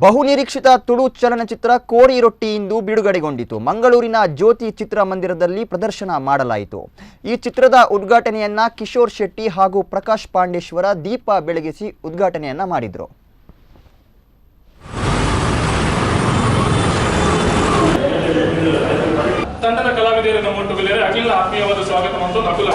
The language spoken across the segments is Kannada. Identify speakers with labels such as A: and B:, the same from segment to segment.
A: ಬಹುನಿರೀಕ್ಷಿತ ತುಳು ಚಲನಚಿತ್ರ ಕೋರಿ ರೊಟ್ಟಿ ಇಂದು ಬಿಡುಗಡೆಗೊಂಡಿತು. ಮಂಗಳೂರಿನ ಜ್ಯೋತಿ ಚಿತ್ರಮಂದಿರದಲ್ಲಿ ಪ್ರದರ್ಶನ ಮಾಡಲಾಯಿತು. ಈ ಚಿತ್ರದ ಉದ್ಘಾಟನೆಯನ್ನ ಕಿಶೋರ್ ಶೆಟ್ಟಿ ಹಾಗೂ ಪ್ರಕಾಶ್ ಪಾಂಡೇಶ್ವರ ದೀಪ ಬೆಳಗಿಸಿ ಉದ್ಘಾಟನೆಯನ್ನ ಮಾಡಿದರು.
B: ತಂಡದ ಕಲಾವಿದರನ್ನು ಮುಟ್ಟುಗಲೇರೆ ಅಖಿಲ ಆತ್ಮೀಯವಾದ ಸ್ವಾಗತ ಮತ್ತು ನಕುಲ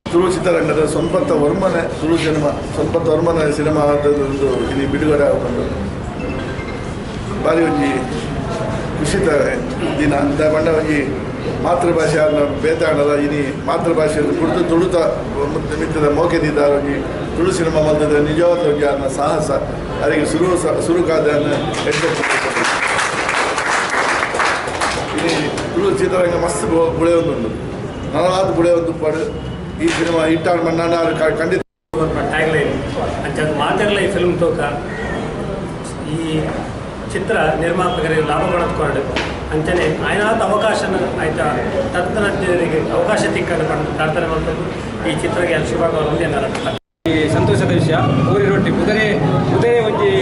C: ತುಳು ಚಿತ್ರರಂಗದ ಸಂಪತ್ತ ವರ್ಮನೆ ತುಳು ಸಿನಿಮಾ ಸಂಪತ್ತ ವರ್ಮನ ಸಿನಿಮಾ ಒಂದು ಇಲ್ಲಿ ಬಿಡುಗಡೆ ಆಗುವುದು ಬಾರಿ ಒಂಜಿ ಖುಷಿತ ದಿನ ಅಂತ ಬಂಡ ಒಂಜಿ ಮಾತೃಭಾಷೆ ಬೇತಾಣದ ಇನಿ ಮಾತೃಭಾಷೆಯಲ್ಲಿ ಕುಡಿದು ತುಳುತ ಮಿತ್ತದ ಮೋಕೆದಿದ್ದ ಒಂಜಿ ತುಳು ಸಿನಿಮಾ ಮಲ್ತದ ನಿಜವಾದ ಒಂಜಿ ಅದನ್ನ ಸಾಹಸ ಅವರಿಗೆ ಸುರುಕಾದ ಇಲ್ಲಿ ತುಳು ಚಿತ್ರರಂಗ ಮಸ್ತ್ ಗುಳೆ ಒಂದು ನನವಾದ ಗುಳೆ ಒಂದು ಪಡು ಈ ಸಿನಿಮಾ ಹಿಟ್ಟಾಡ್ ಮಣ್ಣಾನ ಖಂಡಿತ
D: ಟ್ಯಾಗ್ಲೈನ್ ಅಂಚೆ ಮಾತಾಡಲ ಈ ಫಿಲ್ಮ್ ತೋಕ ಈ ಚಿತ್ರ ನಿರ್ಮಾಪಕರಿಗೆ ಲಾಭ ಪಡೆದುಕೊಂಡು ಅಂಚನೆ ಆಯ್ನಾದ ಅವಕಾಶನ ಆಯ್ತಾ ತಂತ್ರಜ್ಞರಿಗೆ ಅವಕಾಶ ತಿಕ್ಕನ್ನು ಪ್ರಾರ್ಥನೆ ಮಾಡ್ಕೊಂಡು ಈ ಚಿತ್ರಕ್ಕೆ ಶುಭಾಗವಾಗಿ
E: ಈ ಸಂತೋಷದ ವಿಷಯ ಕೋರಿ ರೊಟ್ಟಿ ಕುದುರೆ ಒಂಜಿ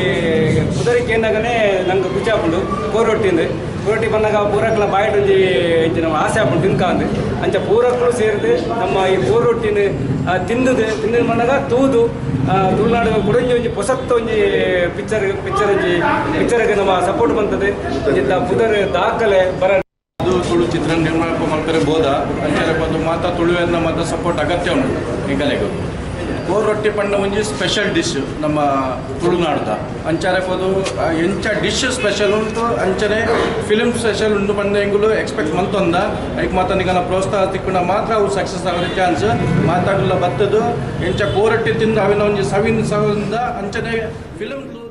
E: ಕುದುರೆಗೆ ಏನಾಗನೇ ನಂಗೆ ಖುಷಿ ಹಾಕೊಂಡು ಕೋರಿ ರೊಟ್ಟಿ ಕೋರಿ ಬಂದಾಗ ಪೂರಕ್ಲ ಬಾಯಿಟ್ ಒಂಜಿ ಇಂಚಿನ ಆಸೆ ಹಾಕೊಂಡು ತಿನ್ಕಾಂದು ಅಂಚ ಪೂರಕ್ಕಳು ಸೇರಿದು ನಮ್ಮ ಈ ಕೋರಿ ರೊಟ್ಟಿನ ತಿಂದು ಬಂದಾಗ ತುಳುನಾಡು ಕುಡಂಜಿ ಒಂಜಿ ಹೊಸತ್ತ ಒಂಜಿ ಪಿಕ್ಚರ್ಗೆ ನಮ್ಮ ಸಪೋರ್ಟ್ ಬಂತದೆ ಪುದರ್ ದಾಖಲೆ ಬರ
F: ಅದು ತುಳು ಚಿತ್ರ ನಿರ್ಮಾಣ ಮಾಡ್ತಾರೆ ಬೋಧ ಅಂಚೆ ಬಂದು ಮಾತಾ ತುಳುವಿನ ಮಾತ್ರ ಸಪೋರ್ಟ್ ಅಗತ್ಯ ಉಂಟು ಈಗಲೆಗೂ ಕೋರಿ ರೊಟ್ಟಿ ಪಂಡ ಒಂಜಿ ಸ್ಪೆಷಲ್ ಡಿಶ್ ನಮ್ಮ ತುಳುನಾಡ್ದ ಅಂಚಾರೆ ಪೋದು ಎಂಚ ಡಿಶ್ ಸ್ಪೆಷಲ್ ಉಂಟು ಅಂಚನೆ ಫಿಲ್ಮ್ ಸ್ಪೆಷಲ್ ಉಂಟು ಪಂಡ ಎಂಗುಲು ಎಕ್ಸ್ಪೆಕ್ಟ್ ಮಂತೊಂದ ಅದಕ್ಕೆ ಮಾತ್ರ ನಿಗನ ಪ್ರೋತ್ಸಾಹ ತಿಕ್ಕೊಂಡ ಮಾತ್ರ ಅವು ಸಕ್ಸಸ್ ಆಗೋದು ಚಾನ್ಸ್ ಮಾತಾಗಲ್ಲ ಬತ್ತದು ಎಂಚ ಕೋರಿ ರೊಟ್ಟಿ ತಿಂದು ಅವಿನ ಒಂಜಿ ಸವಿನ ಅಂಚನೆ ಫಿಲ್ಮ್